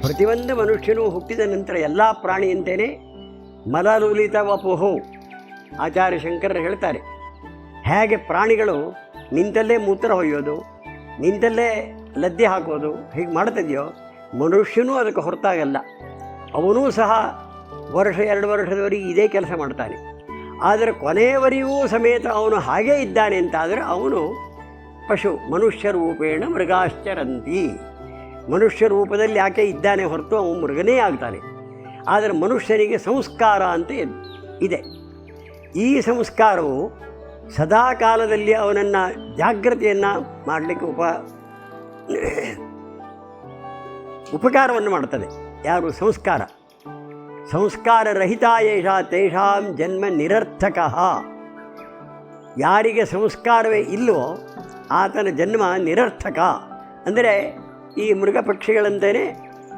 ಪ್ರತಿಯೊಂದು ಮನುಷ್ಯನು ಹುಟ್ಟಿದ ನಂತರ ಎಲ್ಲ ಪ್ರಾಣಿಯಂತೆಯೇ ಮಲಲುಲಿತ ವಪುಹು. ಆಚಾರ್ಯ ಶಂಕರರು ಹೇಳ್ತಾರೆ, ಹೇಗೆ ಪ್ರಾಣಿಗಳು ನಿಂತಲ್ಲೇ ಮೂತ್ರ ಹೊಯ್ಯೋದು, ನಿಂತಲ್ಲೇ ಲದ್ದೆ ಹಾಕೋದು ಹೀಗೆ ಮಾಡ್ತಿದೆಯೋ, ಮನುಷ್ಯನೂ ಅದಕ್ಕೆ ಹೊರತಾಗಲ್ಲ. ಅವನೂ ಸಹ ವರ್ಷ 2 ವರ್ಷದವರೆಗೆ ಇದೇ ಕೆಲಸ ಮಾಡ್ತಾನೆ. ಆದರೆ ಕೊನೆಯವರೆಗೂ ಸಮೇತ ಅವನು ಹಾಗೇ ಇದ್ದಾನೆ ಅಂತಾದರೆ ಅವನು ಪಶು. ಮನುಷ್ಯ ರೂಪೇಣ ಮೃಗಾಶ್ಚರಂತಿ. ಮನುಷ್ಯ ರೂಪದಲ್ಲಿ ಯಾಕೆ ಇದ್ದಾನೆ ಹೊರತು ಅವನು ಮೃಗನೇ ಆಗ್ತಾನೆ. ಆದರೆ ಮನುಷ್ಯನಿಗೆ ಸಂಸ್ಕಾರ ಅಂತ ಇದೆ. ಈ ಸಂಸ್ಕಾರವು ಸದಾ ಕಾಲದಲ್ಲಿ ಅವನನ್ನು ಜಾಗೃತಿಯನ್ನು ಮಾಡಲಿಕ್ಕೆ ಉಪಕಾರವನ್ನು ಮಾಡ್ತದೆ. ಯಾರು? ಸಂಸ್ಕಾರ. ಸಂಸ್ಕಾರರಹಿತ ಯೇಷ ತೇಷಾಂ ಜನ್ಮ ನಿರರ್ಥಕ. ಯಾರಿಗೆ ಸಂಸ್ಕಾರವೇ ಇಲ್ಲವೋ ಆತನ ಜನ್ಮ ನಿರರ್ಥಕ. ಅಂದರೆ ಈ ಮೃಗ ಪಕ್ಷಿಗಳಂತೆಯೇ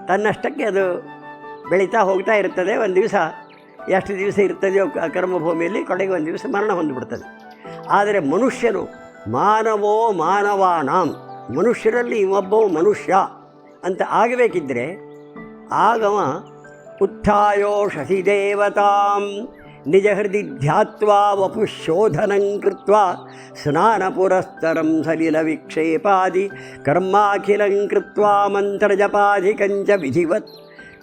ತನ್ನಷ್ಟಕ್ಕೆ ಅದು ಬೆಳೀತಾ ಹೋಗ್ತಾ ಇರ್ತದೆ. ಒಂದು ದಿವಸ ಎಷ್ಟು ದಿವಸ ಇರ್ತದೆಯೋ ಕರ್ಮಭೂಮಿಯಲ್ಲಿ, ಕಡೆಗೆ ಒಂದು ದಿವಸ ಮರಣ ಹೊಂದಿಬಿಡ್ತದೆ. ಆದರೆ ಮನುಷ್ಯನು ಮಾನವೋ ಮಾನವಾನಾಂ, ಮನುಷ್ಯರಲ್ಲಿ ಒಬ್ಬ ಮನುಷ್ಯ ಅಂತ ಆಗಬೇಕಿದ್ದರೆ ಆಗವ ಉತ್ಥಾಯೋ ಶಶಿ ದೇವತಾಂ ನಿಜ ಹೃದಯ ಧ್ಯಾತ್ವಾ ವಪುಶೋಧನಂ ಕೃತ್ವಾ ಸ್ನಾನ ಪುರಸ್ತರಂ ಸಲಿಲ ವಿಕ್ಷೇಪಾದಿ ಕರ್ಮಾಖಿಲಂ ಕೃತ್ವಾ ಮಂತ್ರಜಪಾಧಿಕಂಚ ವಿಧಿವತ್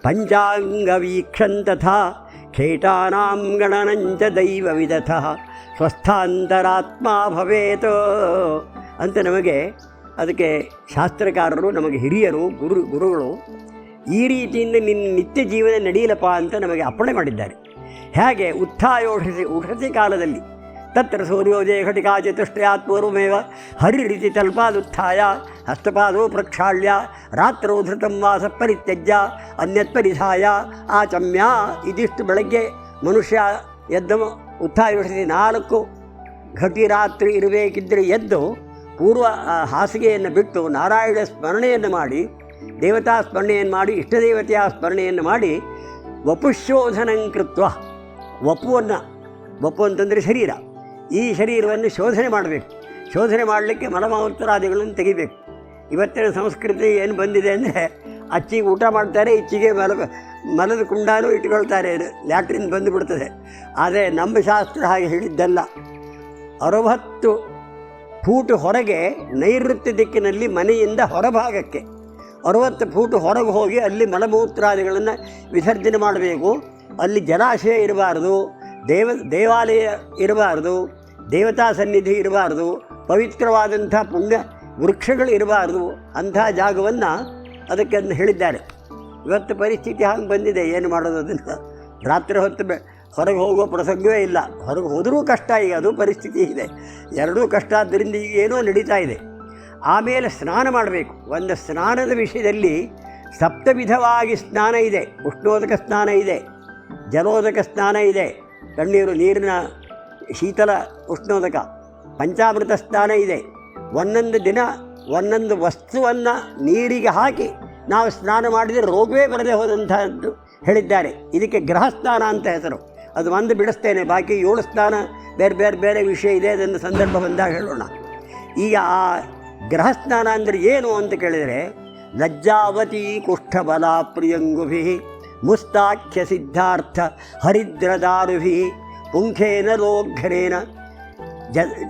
ಪಂಚಾಂಗವೀಕ್ಷನ್ ತಥಾ ಖೇಟಾನಾಂ ಗಣನಂಚ ದೈವ ವಿದಥಃ ಸ್ವಸ್ಥಾಂತರಾತ್ಮ ಭವೇತ್ ಅಂತ ನಮಗೆ ಅದಕ್ಕೆ ಶಾಸ್ತ್ರಕಾರರು, ನಮಗೆ ಹಿರಿಯರು, ಗುರುಗಳು ಈ ರೀತಿಯಿಂದ ನಿನ್ನ ನಿತ್ಯ ಜೀವನ ನಡೆಯಲಪ್ಪ ಅಂತ ನಮಗೆ ಅಪ್ಪಣೆ ಮಾಡಿದ್ದಾರೆ. ಹೇಗೆ? ಉಷತಿ ಕಾಲದಲ್ಲಿ ತತ್ರ ಸೂರ್ಯೋದಯ ಘಟಿಕಾ ಚತುಷ್ಟಯಾತ್ಮೂರ್ವಮೇವ ಹರಿರಿತಿ ತಲ್ಪಾದುತ್ಥಾಯ ಹಸ್ತಪಾದೋ ಪ್ರಕ್ಷಾಳ್ಯ ರಾತ್ರೌ ಧೃತಂ ವಾಸ ಪರಿತ್ಯಜ್ಯ ಅನ್ಯತ್ ಪರಿಧಾಯ ಆಚಮ್ಯ. ಇದಿಷ್ಟು ಬೆಳಗ್ಗೆ ಮನುಷ್ಯ ಎದ್ದು ಉತ್ಥಾಯೋಷತಿ 4 ಘಟಿ ರಾತ್ರಿ ಇರಬೇಕಿದ್ದರೆ ಎದ್ದು ಪೂರ್ವ ಹಾಸಿಗೆಯನ್ನು ಬಿಟ್ಟು ನಾರಾಯಣ ಸ್ಮರಣೆಯನ್ನು ಮಾಡಿ, ದೇವತಾ ಸ್ಮರಣೆಯನ್ನು ಮಾಡಿ, ಇಷ್ಟದೇವತೆಯ ಸ್ಮರಣೆಯನ್ನು ಮಾಡಿ ವಪುಶೋಧನಂ ಕೃತ್ವ, ವಪು ಅಂತಂದರೆ ಶರೀರ, ಈ ಶರೀರವನ್ನು ಶೋಧನೆ ಮಾಡಬೇಕು. ಶೋಧನೆ ಮಾಡಲಿಕ್ಕೆ ಮಲಮೂತ್ರಾದಿಗಳನ್ನು ತೆಗಿಬೇಕು. ಇವತ್ತಿನ ಸಂಸ್ಕೃತಿ ಏನು ಬಂದಿದೆ ಅಂದರೆ ಅಚ್ಚಿಗೆ ಊಟ ಮಾಡ್ತಾರೆ, ಇಚ್ಚಿಗೆ ಮಲದ ಕುಂಡಾನು ಇಟ್ಕೊಳ್ತಾರೆ, ಲ್ಯಾಟ್ರಿನ್ ಬಂದುಬಿಡ್ತದೆ. ಆದರೆ ನಮ್ಮ ಶಾಸ್ತ್ರ ಹಾಗೆ ಹೇಳಿದ್ದಲ್ಲ. 60 ಫೂಟ್ ಹೊರಗೆ ನೈಋತ್ಯ ದಿಕ್ಕಿನಲ್ಲಿ ಮನೆಯಿಂದ ಹೊರಭಾಗಕ್ಕೆ 60 ಫೂಟ್ ಹೊರಗೆ ಹೋಗಿ ಅಲ್ಲಿ ಮಲಮೂತ್ರಾದಿಗಳನ್ನು ವಿಸರ್ಜನೆ ಮಾಡಬೇಕು. ಅಲ್ಲಿ ಜಲಾಶಯ ಇರಬಾರ್ದು, ದೇವಾಲಯ ಇರಬಾರ್ದು, ದೇವತಾ ಸನ್ನಿಧಿ ಇರಬಾರ್ದು, ಪವಿತ್ರವಾದಂಥ ಪುಣ್ಯ ವೃಕ್ಷಗಳು ಇರಬಾರ್ದು. ಅಂಥ ಜಾಗವನ್ನು ಅದಕ್ಕೆ ಹೇಳಿದ್ದಾರೆ. ಇವತ್ತು ಪರಿಸ್ಥಿತಿ ಹಾಗೆ ಬಂದಿದೆ, ಏನು ಮಾಡೋದು ಅದನ್ನು? ರಾತ್ರಿ ಹೊತ್ತು ಹೊರಗೆ ಹೋಗೋ ಪ್ರಸಂಗವೇ ಇಲ್ಲ. ಹೊರಗೆ ಹೋದರೂ ಕಷ್ಟ, ಈಗ ಅದು ಪರಿಸ್ಥಿತಿ ಇದೆ. ಎರಡೂ ಕಷ್ಟ. ಆದ್ದರಿಂದ ಈಗ ಏನೋ ನಡೀತಾ ಇದೆ. ಆಮೇಲೆ ಸ್ನಾನ ಮಾಡಬೇಕು. ಒಂದು ಸ್ನಾನದ ವಿಷಯದಲ್ಲಿ 7 ವಿಧವಾಗಿ ಸ್ನಾನ ಇದೆ. ಉಷ್ಣೋದಕ ಸ್ನಾನ ಇದೆ, ಜಲೋದಕ ಸ್ನಾನ ಇದೆ, ನೀರಿನ ಶೀತಲ ಉಷ್ಣೋದಕ, ಪಂಚಾಮೃತ ಸ್ನಾನ ಇದೆ. ಒಂದೊಂದು ದಿನ ಒಂದೊಂದು ವಸ್ತುವನ್ನು ನೀರಿಗೆ ಹಾಕಿ ನಾವು ಸ್ನಾನ ಮಾಡಿದರೆ ರೋಗವೇ ಬರದೆ ಹೋದಂಥದ್ದು ಹೇಳಿದ್ದಾರೆ. ಇದಕ್ಕೆ ಗ್ರಹ ಸ್ನಾನ ಅಂತ ಹೆಸರು. ಅದು ಒಂದು ಬಿಡಿಸ್ತೇನೆ, ಬಾಕಿ 7 ಸ್ನಾನ ಬೇರೆ ವಿಷಯ ಇದೆ, ಅದನ್ನು ಸಂದರ್ಭ ಬಂದಾಗ ಹೇಳೋಣ. ಈಗ ಆ ಗ್ರಹ ಸ್ನಾನ ಅಂದರೆ ಏನು ಅಂತ ಕೇಳಿದರೆ, ಲಜ್ಜಾವತಿ ಕುಷ್ಠಬಲ ಪ್ರಿಯಂಗುಭಿ ಮುಸ್ತಾಖ್ಯ ಸಿದ್ಧಾರ್ಥ ಹರಿದ್ರದಾರುಭಿ ಪುಂಖೇನ ಲೋಘ್ರೇನ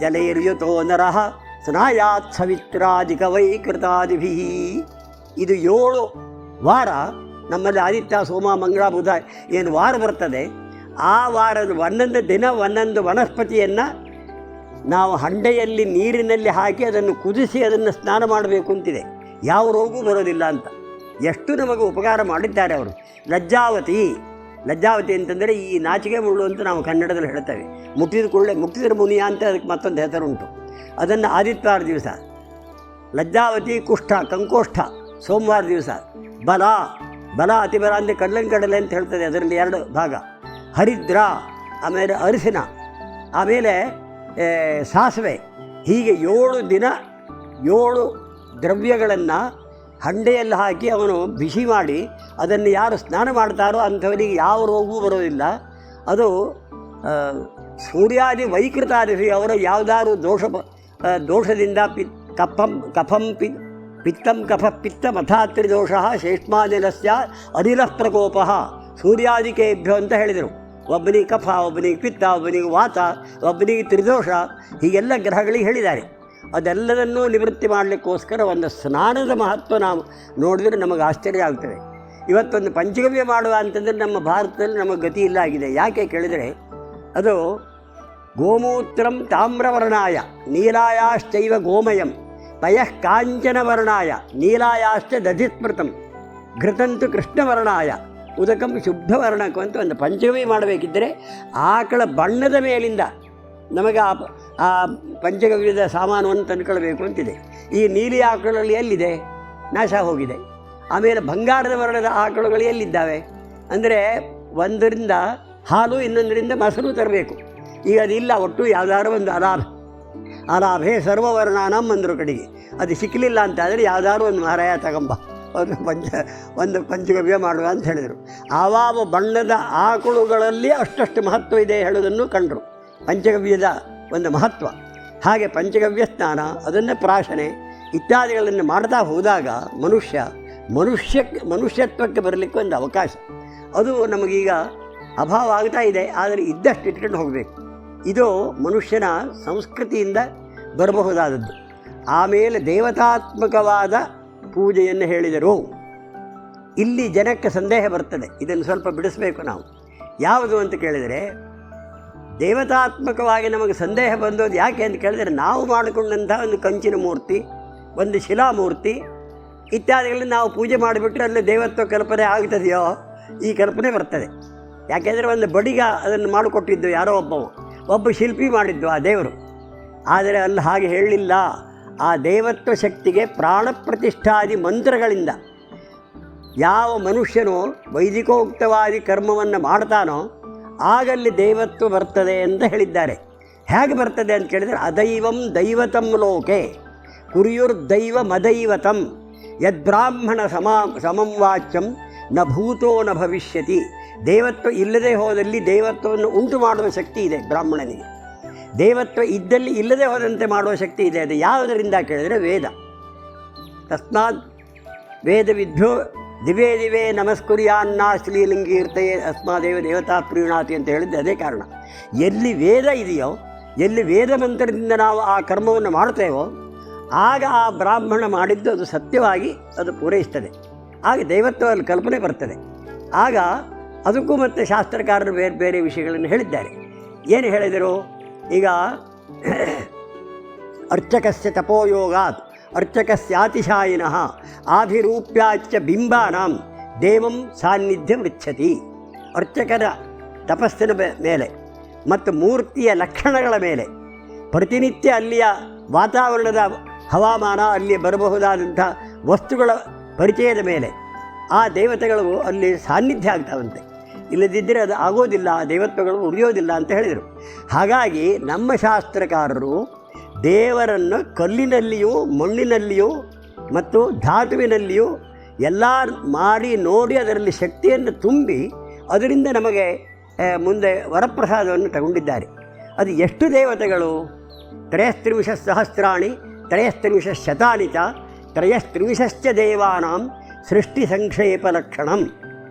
ಜಲೈರ್ಯುತೋ ನರಃ ಸ್ನಾಯಾತ್ ಸವಿತ್ರಾದಿಕ ವೈಕೃತಾದಿಭಿ. ಇದು 7 ವಾರ ನಮ್ಮಲ್ಲಿ ಆದಿತ್ಯ ಸೋಮ ಮಂಗಳ ಬುಧ ಏನು ವಾರ ಬರ್ತದೆ, ಆ ವಾರದ ಒಂದೊಂದು ದಿನ ಒಂದೊಂದು ವನಸ್ಪತಿಯನ್ನು ನಾವು ಹಂಡೆಯಲ್ಲಿ ನೀರಿನಲ್ಲಿ ಹಾಕಿ ಅದನ್ನು ಕುದಿಸಿ ಅದನ್ನು ಸ್ನಾನ ಮಾಡಬೇಕು ಅಂತಿದೆ. ಯಾವ ರೋಗವೂ ಬರೋದಿಲ್ಲ ಅಂತ. ಎಷ್ಟು ನಮಗೆ ಉಪಕಾರ ಮಾಡಿದ್ದಾರೆ ಅವರು. ಲಜ್ಜಾವತಿ ಅಂತಂದರೆ ಈ ನಾಚಿಕೆ ಮುಳ್ಳು ಅಂತ ನಾವು ಕನ್ನಡದಲ್ಲಿ ಹೇಳ್ತೇವೆ. ಮುಟ್ಟಿದ ಮುನಿಯ ಅಂತ ಅದಕ್ಕೆ ಮತ್ತೊಂದು ಹೆಸರುಂಟು. ಅದನ್ನು ಆದಿತ್ಯವಾರ ದಿವಸ, ಲಜ್ಜಾವತಿ ಕುಷ್ಠ ಕಂಕೋಷ್ಠ ಸೋಮವಾರ ದಿವಸ, ಬಲ ಅತಿಬಲ ಅಂದರೆ ಕಡಲೆ ಅಂತ ಹೇಳ್ತದೆ. ಅದರಲ್ಲಿ 2 ಭಾಗ, ಹರಿದ್ರ, ಆಮೇಲೆ ಅರಿಶಿನ, ಆಮೇಲೆ ಸಾಸಿವೆ. ಹೀಗೆ 7 ದಿನ 7 ದ್ರವ್ಯಗಳನ್ನು ಹಂಡೆಯಲ್ಲಿ ಹಾಕಿ ಅವನು ಬಿಸಿ ಮಾಡಿ ಅದನ್ನು ಯಾರು ಸ್ನಾನ ಮಾಡ್ತಾರೋ ಅಂಥವರಿಗೆ ಯಾವ ರೋಗವೂ ಬರೋದಿಲ್ಲ. ಅದು ಸೂರ್ಯಾದಿ ವೈಕೃತಾದಿ ಅವರ ಯಾವುದಾದ್ರು ದೋಷದಿಂದ ಪಿತ್ತಂ ಕಫ ಪಿತ್ತ ಮಥಾತ್ರಿದೋಷ ಶೇಷ್ಮಾನಿಲಸ್ಯ ಅನಿಲ ಪ್ರಕೋಪ ಸೂರ್ಯಾದಿಕೇಭ್ಯೋ ಅಂತ ಹೇಳಿದರು. ಒಬ್ಬನಿಗೆ ಕಫ, ಒಬ್ಬನಿಗೆ ಪಿತ್ತ, ಒಬ್ಬನಿಗೆ ವಾತ, ಒಬ್ಬನಿಗೆ ತ್ರಿದೋಷ, ಹೀಗೆಲ್ಲ ಗ್ರಹಗಳಿಗೆ ಹೇಳಿದ್ದಾರೆ. ಅದೆಲ್ಲದನ್ನೂ ನಿವೃತ್ತಿ ಮಾಡಲಿಕ್ಕೋಸ್ಕರ ಒಂದು ಸ್ನಾನದ ಮಹತ್ವ ನಾವು ನೋಡಿದರೆ ನಮಗೆ ಆಶ್ಚರ್ಯ ಆಗ್ತದೆ. ಇವತ್ತೊಂದು ಪಂಚಗವ್ಯ ಮಾಡುವ ಅಂತಂದರೆ ನಮ್ಮ ಭಾರತದಲ್ಲಿ ನಮಗೆ ಗತಿ ಇಲ್ಲ ಆಗಿದೆ. ಯಾಕೆ ಕೇಳಿದರೆ ಅದು ಗೋಮೂತ್ರಂ ತಾಮ್ರವರ್ಣಾಯ ನೀಲಾಯಾಶ್ಚೈವ ಗೋಮಯಂ ಪಯಃ ಕಾಂಚನವರ್ಣಾಯ ನೀಲಾಯಾಶ್ಚ ದಧಿಸ್ಮೃತಂ ಘೃತಂತು ಕೃಷ್ಣವರ್ಣಾಯ ಉದಕಂ ಶುದ್ಧವರ್ಣಕಂ ಅಂತ ಒಂದು ಪಂಚಗವ್ಯ ಮಾಡಬೇಕಿದ್ದರೆ ಆಕಳ ಬಣ್ಣದ ಮೇಲಿಂದ ನಮಗೆ ಆ ಪಂಚಗವ್ಯದ ಸಾಮಾನವನ್ನು ತಂದುಕೊಳ್ಬೇಕು ಅಂತಿದೆ. ಈ ನೀಲಿ ಆಕಳಲ್ಲಿ ಎಲ್ಲಿದೆ? ನಾಶ ಹೋಗಿದೆ. ಆಮೇಲೆ ಬಂಗಾರದ ವರ್ಣದ ಆಕಳುಗಳು ಎಲ್ಲಿದ್ದಾವೆ ಅಂದರೆ ಒಂದರಿಂದ ಹಾಲು, ಇನ್ನೊಂದರಿಂದ ಮೊಸರು ತರಬೇಕು. ಈಗ ಅದಿಲ್ಲ. ಒಟ್ಟು ಯಾವುದಾದ್ರು ಒಂದು ಅಲಾಭೆ ಸರ್ವವರ್ಣಾನಂ ಅಂದರು ಕಡೆಗೆ. ಅದು ಸಿಕ್ಕಲಿಲ್ಲ ಅಂತಾದರೆ ಯಾವುದಾದ್ರು ಒಂದು ಮಹಾರಾಯ ತಗೊಂಬ ಒಂದು ಪಂಚಗವ್ಯ ಮಾಡುವ ಅಂತ ಹೇಳಿದರು. ಆವಾವ ಬಣ್ಣದ ಆಕಳುಗಳಲ್ಲಿ ಅಷ್ಟಷ್ಟು ಮಹತ್ವ ಇದೆ ಹೇಳೋದನ್ನು ಕಂಡರು, ಪಂಚಗವ್ಯದ ಒಂದು ಮಹತ್ವ. ಹಾಗೆ ಪಂಚಗವ್ಯ ಸ್ನಾನ, ಅದನ್ನು ಪ್ರಾಶನೆ ಇತ್ಯಾದಿಗಳನ್ನು ಮಾಡ್ತಾ ಹೋದಾಗ ಮನುಷ್ಯತ್ವಕ್ಕೆ ಬರಲಿಕ್ಕೆ ಒಂದು ಅವಕಾಶ. ಅದು ನಮಗೀಗ ಅಭಾವ ಆಗ್ತಾ ಇದೆ. ಆದರೆ ಇದ್ದಷ್ಟು ಇಟ್ಕೊಂಡು ಹೋಗಬೇಕು. ಇದು ಮನುಷ್ಯನ ಸಂಸ್ಕೃತಿಯಿಂದ ಬರಬಹುದಾದದ್ದು. ಆಮೇಲೆ ದೇವತಾತ್ಮಕವಾದ ಪೂಜೆಯನ್ನು ಹೇಳಿದರು. ಇಲ್ಲಿ ಜನಕ್ಕೆ ಸಂದೇಹ ಬರ್ತದೆ, ಇದನ್ನು ಸ್ವಲ್ಪ ಬಿಡಿಸಬೇಕು ನಾವು. ಯಾವುದು ಅಂತ ಕೇಳಿದರೆ, ದೇವತಾತ್ಮಕವಾಗಿ ನಮಗೆ ಸಂದೇಹ ಬಂದೋದು ಯಾಕೆ ಅಂತ ಕೇಳಿದರೆ, ನಾವು ಮಾಡಿಕೊಂಡಂಥ ಒಂದು ಕಂಚಿನ ಮೂರ್ತಿ, ಒಂದು ಶಿಲಾಮೂರ್ತಿ ಇತ್ಯಾದಿಗಳನ್ನು ನಾವು ಪೂಜೆ ಮಾಡಿಬಿಟ್ರೆ ಅಲ್ಲಿ ದೇವತ್ವ ಕಲ್ಪನೆ ಆಗ್ತದೆಯೋ ಈ ಕಲ್ಪನೆ ಬರ್ತದೆ. ಯಾಕೆಂದರೆ ಒಂದು ಬಡಿಗ ಅದನ್ನು ಮಾಡಿಕೊಟ್ಟಿದ್ದು ಯಾರೋ ಒಬ್ಬ ಶಿಲ್ಪಿ ಮಾಡಿದ್ದು ಆ ದೇವರು. ಆದರೆ ಅಲ್ಲಿ ಹಾಗೆ ಹೇಳಲಿಲ್ಲ. ಆ ದೇವತ್ವ ಶಕ್ತಿಗೆ ಪ್ರಾಣ ಪ್ರತಿಷ್ಠಾದಿ ಮಂತ್ರಗಳಿಂದ ಯಾವ ಮನುಷ್ಯನು ವೈದಿಕೋಕ್ತವಾದಿ ಕರ್ಮವನ್ನು ಮಾಡ್ತಾನೋ ಆಗಲ್ಲಿ ದೇವತ್ವ ಬರ್ತದೆ ಅಂತ ಹೇಳಿದ್ದಾರೆ. ಹೇಗೆ ಬರ್ತದೆ ಅಂತ ಕೇಳಿದರೆ, ಅದೈವಂ ದೈವತಂ ಲೋಕೆ ಕುರಿಯುರ್ದೈವ ಮದೈವತಂ ಯದ್ಬ್ರಾಹ್ಮಣ ಸಮಂ ವಾಚ್ಯಂ ನ ಭೂತೋ ನ ಭವಿಷ್ಯತಿ. ದೇವತ್ವ ಇಲ್ಲದೆ ಹೋದಲ್ಲಿ ದೇವತ್ವವನ್ನು ಉಂಟು ಮಾಡುವ ಶಕ್ತಿ ಇದೆ ಬ್ರಾಹ್ಮಣನಿಗೆ. ದೇವತ್ವ ಇದ್ದಲ್ಲಿ ಇಲ್ಲದೆ ಹೋದಂತೆ ಮಾಡುವ ಶಕ್ತಿ ಇದೆ. ಅದು ಯಾವುದರಿಂದ ಕೇಳಿದರೆ ವೇದ. ತಸ್ಮಾತ್ ವೇದವಿದ್ಯೋ ದಿವೇ ದಿವೇ ನಮಸ್ಕುರ್ಯಾನ್ನ ಶ್ರೀಲಿಂಗೀರ್ತಯೇ ಅಸ್ಮಾದೇವ ದೇವತಾ ಪ್ರೀಣಾತಿ ಅಂತ ಹೇಳಿದ್ದು ಅದೇ ಕಾರಣ. ಎಲ್ಲಿ ವೇದ ಇದೆಯೋ, ಎಲ್ಲಿ ವೇದ ಮಂತ್ರದಿಂದ ನಾವು ಆ ಕರ್ಮವನ್ನು ಮಾಡ್ತೇವೋ ಆಗ ಆ ಬ್ರಾಹ್ಮಣ ಮಾಡಿದ್ದು ಅದು ಸತ್ಯವಾಗಿ ಅದು ಪೂರೈಸ್ತದೆ. ಆಗ ದೈವತ್ವದಲ್ಲಿ ಕಲ್ಪನೆ ಬರ್ತದೆ. ಆಗ ಅದಕ್ಕೂ ಮತ್ತು ಶಾಸ್ತ್ರಕಾರರು ಬೇರೆ ಬೇರೆ ವಿಷಯಗಳನ್ನು ಹೇಳಿದ್ದಾರೆ. ಏನು ಹೇಳಿದರು? ಈಗ ಅರ್ಚಕಸ್ಯ ತಪೋಯೋಗಾತ್ ಅರ್ಚಕಸ್ಯಾತಿಶಾಯಿನಃ ಆಭಿರೂಪ್ಯಾಚ್ಚ ಬಿಂಬಾನಾಂ ದೇವಂ ಸಾನ್ನಿಧ್ಯ ಮೃಚ್ಛತಿ. ಅರ್ಚಕರ ತಪಸ್ಸಿನ ಮೇಲೆ ಮತ್ತು ಮೂರ್ತಿಯ ಲಕ್ಷಣಗಳ ಮೇಲೆ, ಪ್ರತಿನಿತ್ಯ ಅಲ್ಲಿಯ ವಾತಾವರಣದ ಹವಾಮಾನ, ಅಲ್ಲಿ ಬರಬಹುದಾದಂಥ ವಸ್ತುಗಳ ಪರಿಚಯದ ಮೇಲೆ ಆ ದೇವತೆಗಳು ಅಲ್ಲಿ ಸಾನ್ನಿಧ್ಯ ಆಗ್ತಾವಂತೆ. ಇಲ್ಲದಿದ್ದರೆ ಅದು ಆಗೋದಿಲ್ಲ, ಆ ದೇವತ್ವಗಳು ಉಳಿಯೋದಿಲ್ಲ ಅಂತ ಹೇಳಿದರು. ಹಾಗಾಗಿ ನಮ್ಮ ಶಾಸ್ತ್ರಕಾರರು ದೇವರನ್ನು ಕಲ್ಲಿನಲ್ಲಿಯೂ ಮಣ್ಣಿನಲ್ಲಿಯೂ ಮತ್ತು ಧಾತುವಿನಲ್ಲಿಯೂ ಎಲ್ಲ ಮಾಡಿ ನೋಡಿ ಅದರಲ್ಲಿ ಶಕ್ತಿಯನ್ನು ತುಂಬಿ ಅದರಿಂದ ನಮಗೆ ಮುಂದೆ ವರಪ್ರಸಾದವನ್ನು ತಗೊಂಡಿದ್ದಾರೆ. ಅದು ಎಷ್ಟು ದೇವತೆಗಳು? 33 ಸಹಸ್ರಾಣಿ 33 ಶತಾನಿ ಚ 33 ದೇವಾನಾಂ ಸೃಷ್ಟಿ ಸಂಕ್ಷೇಪ ಲಕ್ಷಣಂ.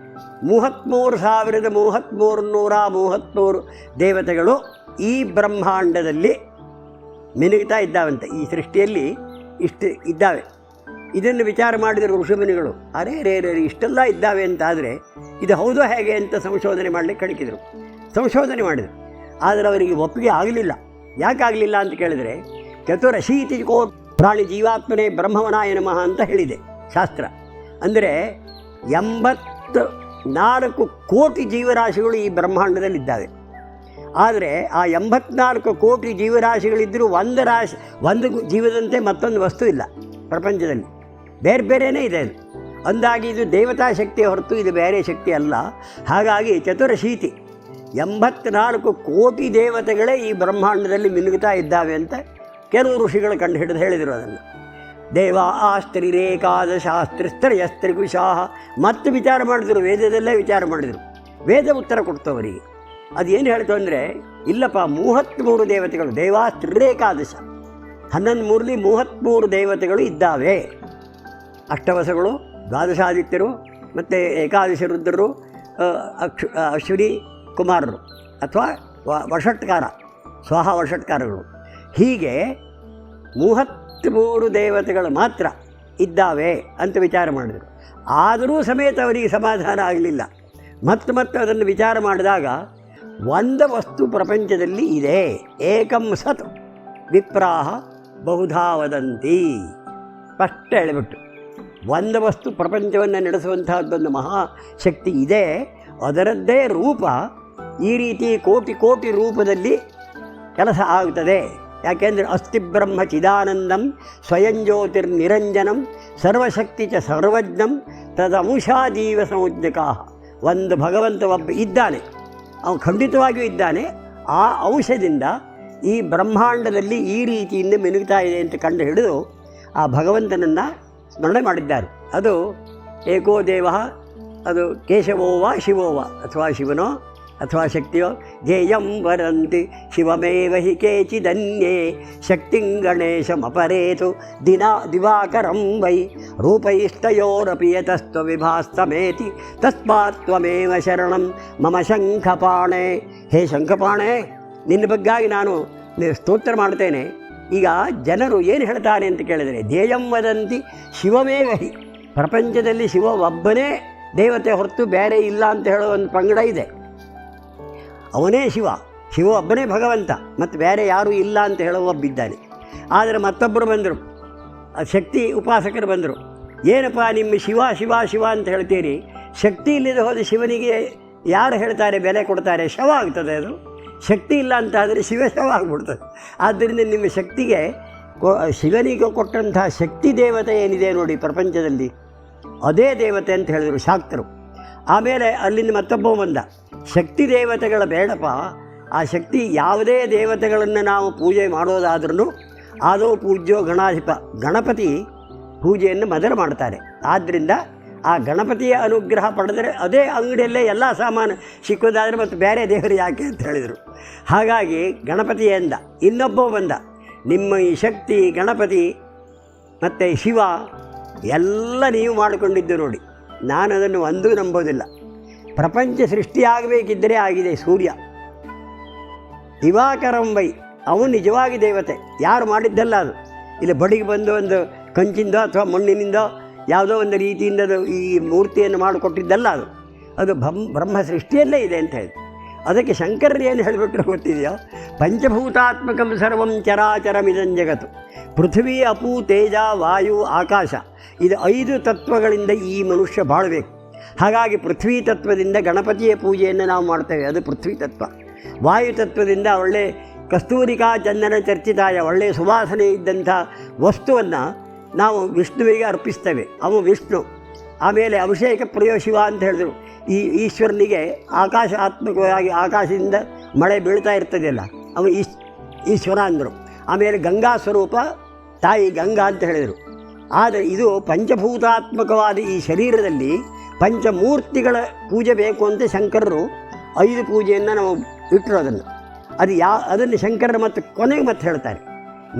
33,333 ದೇವತೆಗಳು ಈ ಬ್ರಹ್ಮಾಂಡದಲ್ಲಿ ಮಿನುಗ್ತಾ ಇದ್ದಾವಂತೆ. ಈ ಸೃಷ್ಟಿಯಲ್ಲಿ ಇಷ್ಟು ಇದ್ದಾವೆ. ಇದನ್ನು ವಿಚಾರ ಮಾಡಿದರು ಋಷಿಮುನಿಗಳು. ಅರೇ ಇಷ್ಟೆಲ್ಲ ಇದ್ದಾವೆ ಅಂತಾದರೆ ಇದು ಹೌದೋ ಹೇಗೆ ಅಂತ ಸಂಶೋಧನೆ ಮಾಡಲಿಕ್ಕೆ ಕಣಕಿದರು. ಸಂಶೋಧನೆ ಮಾಡಿದರು. ಆದರೆ ಅವರಿಗೆ ಒಪ್ಪಿಗೆ ಆಗಲಿಲ್ಲ. ಯಾಕಾಗಲಿಲ್ಲ ಅಂತ ಕೇಳಿದರೆ, 84 ಕೋಟಿ ಪ್ರಾಣಿ ಜೀವಾತ್ಮನೇ ಬ್ರಹ್ಮವನಾಯ ನಮಃ ಅಂತ ಹೇಳಿದೆ ಶಾಸ್ತ್ರ. ಅಂದರೆ 84 ಕೋಟಿ ಜೀವರಾಶಿಗಳು ಈ ಬ್ರಹ್ಮಾಂಡದಲ್ಲಿದ್ದಾವೆ. ಆದರೆ ಆ 84 ಕೋಟಿ ಜೀವರಾಶಿಗಳಿದ್ದರೂ ಒಂದು ಜೀವದಂತೆ ಮತ್ತೊಂದು ವಸ್ತು ಇಲ್ಲ ಪ್ರಪಂಚದಲ್ಲಿ. ಬೇರೆ ಬೇರೆಯೇ ಇದೆ ಅದು. ಅಂದಾಗಿ ಇದು ದೇವತಾ ಶಕ್ತಿಯ ಹೊರತು ಇದು ಬೇರೆ ಶಕ್ತಿ ಅಲ್ಲ. ಹಾಗಾಗಿ 84 ಕೋಟಿ ದೇವತೆಗಳೇ ಈ ಬ್ರಹ್ಮಾಂಡದಲ್ಲಿ ಮಿನುಗುತ್ತಾ ಇದ್ದಾವೆ ಅಂತ ಕೆಲವು ಋಷಿಗಳು ಕಂಡು ಹಿಡಿದು ಹೇಳಿದರು ಅದನ್ನು. ದೇವ ಆಸ್ತ್ರಿರೇಕಾದಶಾಸ್ತ್ರಿಸ್ತರಯಸ್ತ್ರಿಗುಷಾಹ ಮತ್ತು ವಿಚಾರ ಮಾಡಿದರು. ವೇದದಲ್ಲೇ ವಿಚಾರ ಮಾಡಿದರು. ವೇದ ಉತ್ತರ ಕೊಡ್ತು ಅವರಿಗೆ. ಅದು ಏನು ಹೇಳ್ತು ಅಂದರೆ, ಇಲ್ಲಪ್ಪ 33 ದೇವತೆಗಳು, ದೇವಾಸ್ತ್ರಿರೇಕಾದಶ 11 ಮೂರಲಿ 33 ದೇವತೆಗಳು ಇದ್ದಾವೆ. ಅಷ್ಟವಸಗಳು, ದ್ವಾದಶಾದಿತ್ಯರು ಮತ್ತು ಏಕಾದಶ ರುದ್ರರು, ಅಶ್ವಿನಿ ಕುಮಾರರು ಅಥವಾ ವಷಟ್ಕಾರ, ಸ್ವಾಹ ವಷಟ್ಕಾರಗಳು. ಹೀಗೆ 33 ದೇವತೆಗಳು ಮಾತ್ರ ಇದ್ದಾವೆ ಅಂತ ವಿಚಾರ ಮಾಡಿದರು. ಆದರೂ ಸಮೇತ ಅವರಿಗೆ ಸಮಾಧಾನ ಆಗಲಿಲ್ಲ. ಮತ್ತೆ ಅದನ್ನು ವಿಚಾರ ಮಾಡಿದಾಗ ಒಂದು ವಸ್ತು ಪ್ರಪಂಚದಲ್ಲಿ ಇದೆ, ಏಕಂ ಸತ್ ವಿಪ್ರಾಹ ಬಹುಧಾ ವದಂತಿ. ಸ್ಪಷ್ಟ ಹೇಳಿಬಿಟ್ಟು, ಒಂದು ವಸ್ತು ಪ್ರಪಂಚವನ್ನು ನಡೆಸುವಂತಹದ್ದೊಂದು ಮಹಾಶಕ್ತಿ ಇದೆ, ಅದರದ್ದೇ ರೂಪ ಈ ರೀತಿ ಕೋಟಿ ಕೋಟಿ ರೂಪದಲ್ಲಿ ಕೆಲಸ ಆಗುತ್ತದೆ. ಯಾಕೆಂದರೆ ಅಸ್ತಿ ಬ್ರಹ್ಮ ಚಿದಾನಂದಂ ಸ್ವಯಂ ಜ್ಯೋತಿರ್ನಿರಂಜನಂ ಸರ್ವಶಕ್ತಿ ಚ ಸರ್ವಜ್ಞಂ ತದಂಶಾದೀವ ಸಂಜ್ಞಕಾ. ಒಂದು ಭಗವಂತ ಒಬ್ಬ ಇದ್ದಾನೆ, ಅವನು ಖಂಡಿತವಾಗಿಯೂ ಇದ್ದಾನೆ. ಆ ಅಂಶದಿಂದ ಈ ಬ್ರಹ್ಮಾಂಡದಲ್ಲಿ ಈ ರೀತಿಯಿಂದ ಮಿನುಗ್ತಾ ಇದೆ ಅಂತ ಕಂಡು ಹಿಡಿದು ಆ ಭಗವಂತನನ್ನು ಸ್ಮರಣೆ ಮಾಡಿದ್ದಾರೆ. ಅದು ಏಕೋ ದೇವ, ಅದು ಕೇಶವೋವ ಶಿವೋವ, ಅಥವಾ ಶಿವನೋ ಅಥವಾ ಶಕ್ತಿಯೋ. ಧ್ಯೇಯಂ ವರಂತಿ ಶಿವಮೇವ ಹಿ ಕೇಚಿದನ್ಯೇ ಶಕ್ತಿಂ ಗಣೇಶಮಪರೇತು ದಿವಾಕರಂ ವೈ ರೂಪೈಷ್ಟಯೋರಪಿ ಯತಸ್ತ್ವ ವಿಭಾಸ್ತಮೇತಿ ತಸ್ಮಾತ್ ತ್ವಮೇವ ಶರಣಂ ಮಮ ಶಂಖಪಾಣೆ. ಹೇ ಶಂಖಪಾಣೆ, ನಿನ್ನ ಬಗ್ಗಾಗಿ ನಾನು ಸ್ತೋತ್ರ ಮಾಡ್ತೇನೆ. ಈಗ ಜನರು ಏನು ಹೇಳ್ತಾರೆ ಅಂತ ಕೇಳಿದರೆ, ಧ್ಯೇಯಂ ವದಂತಿ ಶಿವಮೇವ ಹಿ, ಪ್ರಪಂಚದಲ್ಲಿ ಶಿವ ಒಬ್ಬನೇ ದೇವತೆ ಹೊರತು ಬೇರೆ ಇಲ್ಲ ಅಂತ ಹೇಳೋ ಒಂದು ಪಂಗಡ ಇದೆ. ಅವನೇ ಶಿವ ಒಬ್ಬನೇ ಭಗವಂತ, ಮತ್ತು ಬೇರೆ ಯಾರೂ ಇಲ್ಲ ಅಂತ ಹೇಳೋ ಒಬ್ಬಿದ್ದಾನೆ. ಆದರೆ ಮತ್ತೊಬ್ಬರು ಬಂದರು, ಶಕ್ತಿ ಉಪಾಸಕರು ಬಂದರು. ಏನಪ್ಪ ನಿಮ್ಮ ಶಿವ ಶಿವ ಶಿವ ಅಂತ ಹೇಳ್ತೀರಿ, ಶಕ್ತಿ ಇಲ್ಲದೆ ಹೋದ ಶಿವನಿಗೆ ಯಾರು ಹೇಳ್ತಾರೆ ಬೆಲೆ ಕೊಡ್ತಾರೆ? ಶವ ಆಗ್ತದೆ ಅದು. ಶಕ್ತಿ ಇಲ್ಲ ಅಂತ ಆದರೆ ಶಿವ ಆಗಿಬಿಡ್ತದೆ. ಆದ್ದರಿಂದ ನಿಮ್ಮ ಶಕ್ತಿಗೆ ಶಿವನಿಗೆ ಕೊಟ್ಟಂತಹ ಶಕ್ತಿ ದೇವತೆ ಏನಿದೆ ನೋಡಿ ಪ್ರಪಂಚದಲ್ಲಿ, ಅದೇ ದೇವತೆ ಅಂತ ಹೇಳಿದರು ಶಾಕ್ತರು. ಆಮೇಲೆ ಅಲ್ಲಿಂದ ಮತ್ತೊಬ್ಬ ಬಂದ, ಶಕ್ತಿ ದೇವತೆಗಳ ಬೇಡಪ್ಪ, ಆ ಶಕ್ತಿ ಯಾವುದೇ ದೇವತೆಗಳನ್ನು ನಾವು ಪೂಜೆ ಮಾಡೋದಾದ್ರೂ ಆದೋ ಪೂಜ್ಯೋ ಗಣಾಧಿಪ, ಗಣಪತಿ ಪೂಜೆಯನ್ನು ಮೊದಲು ಮಾಡ್ತಾರೆ. ಆದ್ದರಿಂದ ಆ ಗಣಪತಿಯ ಅನುಗ್ರಹ ಪಡೆದರೆ ಅದೇ ಅಂಗಡಿಯಲ್ಲೇ ಎಲ್ಲ ಸಾಮಾನು ಸಿಕ್ಕೋದಾದರೆ ಮತ್ತು ಬೇರೆ ದೇವರು ಯಾಕೆ ಅಂತ ಹೇಳಿದರು. ಹಾಗಾಗಿ ಗಣಪತಿಯಿಂದ ಇನ್ನೊಬ್ಬ ಬಂದ, ನಿಮ್ಮ ಈ ಶಕ್ತಿ ಗಣಪತಿ ಮತ್ತು ಶಿವ ಎಲ್ಲ ನೀವು ಮಾಡಿಕೊಂಡಿದ್ದು ನೋಡಿ, ನಾನು ಅದನ್ನು ಒಂದೂ ನಂಬೋದಿಲ್ಲ. ಪ್ರಪಂಚ ಸೃಷ್ಟಿಯಾಗಬೇಕಿದ್ದರೆ ಆಗಿದೆ ಸೂರ್ಯ. ದಿವಾಕರಂ ವೈ, ಅವನು ನಿಜವಾಗಿ ದೇವತೆ, ಯಾರು ಮಾಡಿದ್ದಲ್ಲ ಅದು. ಇಲ್ಲಿ ಬಡಿಗೆ ಬಂದು ಒಂದು ಕಂಚಿಂದೋ ಅಥವಾ ಮಣ್ಣಿನಿಂದೋ ಯಾವುದೋ ಒಂದು ರೀತಿಯಿಂದ ಈ ಮೂರ್ತಿಯನ್ನು ಮಾಡಿಕೊಟ್ಟಿದ್ದಲ್ಲ ಅದು. ಅದು ಬ್ರಹ್ಮ ಸೃಷ್ಟಿಯಲ್ಲೇ ಇದೆ ಅಂತ ಹೇಳಿ. ಅದಕ್ಕೆ ಶಂಕರರು ಏನು ಹೇಳಿಬಿಟ್ರು ಗೊತ್ತಿದೆಯೋ, ಪಂಚಭೂತಾತ್ಮಕಂ ಸರ್ವಂ ಚರಾಚರಮಿದಂ ಜಗತ್ತು, ಪೃಥ್ವಿ ಅಪು ತೇಜ ವಾಯು ಆಕಾಶ, ಇದು 5 ತತ್ವಗಳಿಂದ ಈ ಮನುಷ್ಯ ಬಾಳಬೇಕು. ಹಾಗಾಗಿ ಪೃಥ್ವಿ ತತ್ವದಿಂದ ಗಣಪತಿಯ ಪೂಜೆಯನ್ನು ನಾವು ಮಾಡ್ತೇವೆ, ಅದು ಪೃಥ್ವಿ ತತ್ವ. ವಾಯು ತತ್ವದಿಂದ ಒಳ್ಳೆ ಕಸ್ತೂರಿಕಾ ಚಂದನ ಚರ್ಚಿತಾಯ, ಒಳ್ಳೆಯ ಸುವಾಸನೆ ಇದ್ದಂಥ ವಸ್ತುವನ್ನು ನಾವು ವಿಷ್ಣುವಿಗೆ ಅರ್ಪಿಸ್ತೇವೆ, ಅವು ವಿಷ್ಣು. ಆಮೇಲೆ ಅಭಿಷೇಕ ಪ್ರಿಯ ಶಿವ ಅಂತ ಹೇಳಿದ್ರು. ಈ ಈಶ್ವರನಿಗೆ ಆಕಾಶಾತ್ಮಕವಾಗಿ ಆಕಾಶದಿಂದ ಮಳೆ ಬೀಳ್ತಾ ಇರ್ತದೆಯಲ್ಲ, ಅವು ಈಶ್ವರ ಅಂದರು. ಆಮೇಲೆ ಗಂಗಾ ಸ್ವರೂಪ ತಾಯಿ ಗಂಗಾ ಅಂತ ಹೇಳಿದರು. ಆದರೆ ಇದು ಪಂಚಭೂತಾತ್ಮಕವಾದ ಈ ಶರೀರದಲ್ಲಿ ಪಂಚಮೂರ್ತಿಗಳ ಪೂಜೆ ಬೇಕು ಅಂತ ಶಂಕರರು 5 ಪೂಜೆಯನ್ನು ನಾವು ಇಟ್ಟರು. ಅದನ್ನು ಶಂಕರರು ಮತ್ತು ಕೊನೆಗೆ ಮತ್ತೆ ಹೇಳ್ತಾರೆ,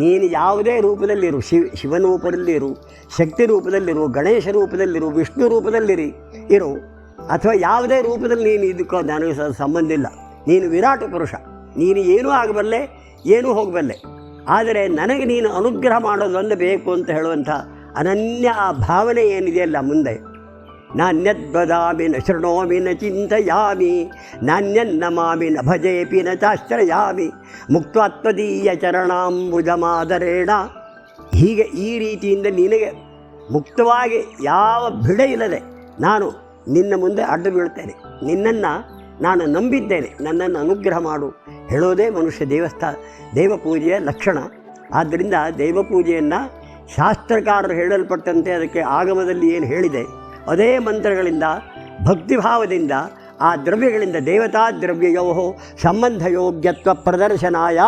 ನೀನು ಯಾವುದೇ ರೂಪದಲ್ಲಿರು, ಶಿವನ ರೂಪದಲ್ಲಿರು, ಶಕ್ತಿ ರೂಪದಲ್ಲಿರು, ಗಣೇಶ ರೂಪದಲ್ಲಿರು, ವಿಷ್ಣು ರೂಪದಲ್ಲಿರಿ ಇರು, ಅಥವಾ ಯಾವುದೇ ರೂಪದಲ್ಲಿ ನೀನು ಇದಕ್ಕೋ ನನಗೆ ಸಂಬಂಧ ಇಲ್ಲ. ನೀನು ವಿರಾಟ ಪುರುಷ, ನೀನು ಏನೂ ಆಗಬಲ್ಲೆ, ಏನೂ ಹೋಗಬಲ್ಲೆ. ಆದರೆ ನನಗೆ ನೀನು ಅನುಗ್ರಹ ಮಾಡೋದೊಂದು ಬೇಕು ಅಂತ ಹೇಳುವಂಥ ಅನನ್ಯ ಆ ಭಾವನೆ ಏನಿದೆಯಲ್ಲ ಮುಂದೆ, ನಾನ್ಯದ್ವದಾಮಿ ನ ಶೃಣೋಮಿ ನ ಚಿಂತಯಾಮಿ ನಾನ್ಯನ್ನಮಾಮಿ ನ ಭಜೇಪಿ ನ ಚಾಶ್ರಯಾಮಿ ಮುಕ್ತ್ವಾತ್ಮದೀಯ ಚರಣಾಂಬುಜಮಾದರೇಣ. ಹೀಗೆ ಈ ರೀತಿಯಿಂದ ನಿನಗೆ ಮುಕ್ತವಾಗಿ ಯಾವ ಬಿಡೆ ಇಲ್ಲದೆ ನಾನು ನಿನ್ನ ಮುಂದೆ ಅಡ್ಡ ಬೀಳ್ತೇನೆ, ನಿನ್ನನ್ನು ನಾನು ನಂಬಿದ್ದೇನೆ, ನನ್ನನ್ನು ಅನುಗ್ರಹ ಮಾಡು ಹೇಳೋದೇ ಮನುಷ್ಯ ದೇವಪೂಜೆಯ ಲಕ್ಷಣ. ಆದ್ದರಿಂದ ದೇವಪೂಜೆಯನ್ನು ಶಾಸ್ತ್ರಕಾರರು ಹೇಳಲ್ಪಟ್ಟಂತೆ ಅದಕ್ಕೆ ಆಗಮದಲ್ಲಿ ಏನು ಹೇಳಿದೆ ಅದೇ ಮಂತ್ರಗಳಿಂದ ಭಕ್ತಿಭಾವದಿಂದ ಆ ದ್ರವ್ಯಗಳಿಂದ ದೇವತಾ ದ್ರವ್ಯಯೋ ಸಂಬಂಧಯೋಗ್ಯತ್ವ ಪ್ರದರ್ಶನಾಯ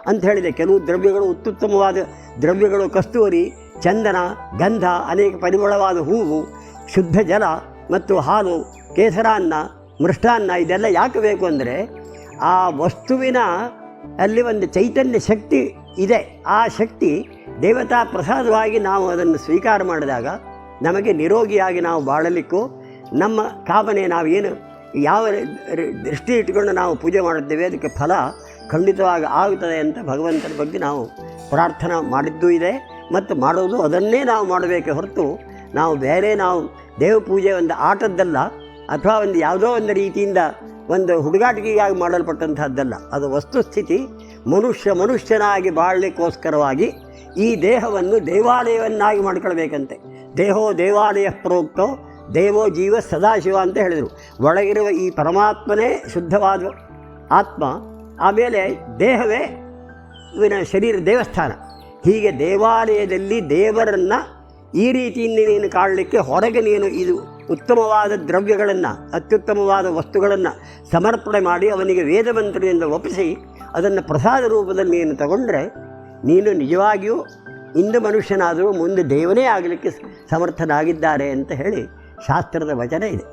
ಅಂತ ಹೇಳಿದೆ. ಕೆಲವು ದ್ರವ್ಯಗಳು ಅತ್ಯುತ್ತಮವಾದ ದ್ರವ್ಯಗಳು ಕಸ್ತೂರಿ, ಚಂದನ, ಗಂಧ, ಅನೇಕ ಪರಿಮಳವಾದ ಹೂವು, ಶುದ್ಧ ಜಲ ಮತ್ತು ಹಾಲು, ಕೇಸರಾನ್ನ, ಮೃಷ್ಟಾನ್ನ ಇದೆಲ್ಲ ಯಾಕೆ ಬೇಕು ಅಂದರೆ ಆ ವಸ್ತುವಿನ ಅಲ್ಲಿ ಒಂದು ಚೈತನ್ಯ ಶಕ್ತಿ ಇದೆ. ಆ ಶಕ್ತಿ ದೇವತಾ ಪ್ರಸಾದವಾಗಿ ನಾವು ಅದನ್ನು ಸ್ವೀಕಾರ ಮಾಡಿದಾಗ ನಮಗೆ ನಿರೋಗಿಯಾಗಿ ನಾವು ಬಾಳಲಿಕ್ಕೂ ನಮ್ಮ ಕಾಮನೆ ನಾವೇನು ಯಾವ ದೃಷ್ಟಿ ಇಟ್ಕೊಂಡು ನಾವು ಪೂಜೆ ಮಾಡುತ್ತೇವೆ ಅದಕ್ಕೆ ಫಲ ಖಂಡಿತವಾಗಿ ಆಗುತ್ತದೆ ಅಂತ ಭಗವಂತನ ಬಗ್ಗೆ ನಾವು ಪ್ರಾರ್ಥನೆ ಮಾಡಿದ್ದೂ ಇದೆ ಮತ್ತು ಮಾಡೋದು ಅದನ್ನೇ ನಾವು ಮಾಡಬೇಕೆ ಹೊರತು ನಾವು ಬೇರೆ ನಾವು ದೇವ ಪೂಜೆ ಒಂದು ಆಟದ್ದಲ್ಲ ಅಥವಾ ಒಂದು ಯಾವುದೋ ಒಂದು ರೀತಿಯಿಂದ ಒಂದು ಹುಡುಗಾಟಿಕೆಯಾಗಿ ಮಾಡಲ್ಪಟ್ಟಂಥದ್ದಲ್ಲ. ಅದು ವಸ್ತುಸ್ಥಿತಿ ಮನುಷ್ಯನಾಗಿ ಬಾಳಲಿಕ್ಕೋಸ್ಕರವಾಗಿ ಈ ದೇಹವನ್ನು ದೇವಾಲಯವನ್ನಾಗಿ ಮಾಡ್ಕೊಳ್ಬೇಕಂತೆ. ದೇಹೋ ದೇವಾಲಯ ಪ್ರೋಕ್ತೋ ದೇವೋ ಜೀವ ಸದಾಶಿವ ಅಂತ ಹೇಳಿದರು. ಒಳಗಿರುವ ಈ ಪರಮಾತ್ಮನೇ ಶುದ್ಧವಾದ ಆತ್ಮ, ಆಮೇಲೆ ದೇಹವೇ ಇವನ ಶರೀರ ದೇವಸ್ಥಾನ. ಹೀಗೆ ದೇವಾಲಯದಲ್ಲಿ ದೇವರನ್ನು ಈ ರೀತಿಯಿಂದ ನೀನು ಕಾಣಲಿಕ್ಕೆ ಹೊರಗೆ ನೀನು ಇದು ಉತ್ತಮವಾದ ದ್ರವ್ಯಗಳನ್ನು ಅತ್ಯುತ್ತಮವಾದ ವಸ್ತುಗಳನ್ನು ಸಮರ್ಪಣೆ ಮಾಡಿ ಅವನಿಗೆ ವೇದಮಂತ್ರದಿಂದ ಒಪ್ಪಿಸಿ ಅದನ್ನು ಪ್ರಸಾದ ರೂಪದಲ್ಲಿ ನೀನು ತಗೊಂಡ್ರೆ ನೀನು ನಿಜವಾಗಿಯೂ ಇಂದು ಮನುಷ್ಯನಾದರೂ ಮುಂದೆ ದೇವನೇ ಆಗಲಿಕ್ಕೆ ಸಮರ್ಥನಾಗಿದ್ದಾರೆ ಅಂತ ಹೇಳಿ ಶಾಸ್ತ್ರದ ವಚನ ಇದೆ.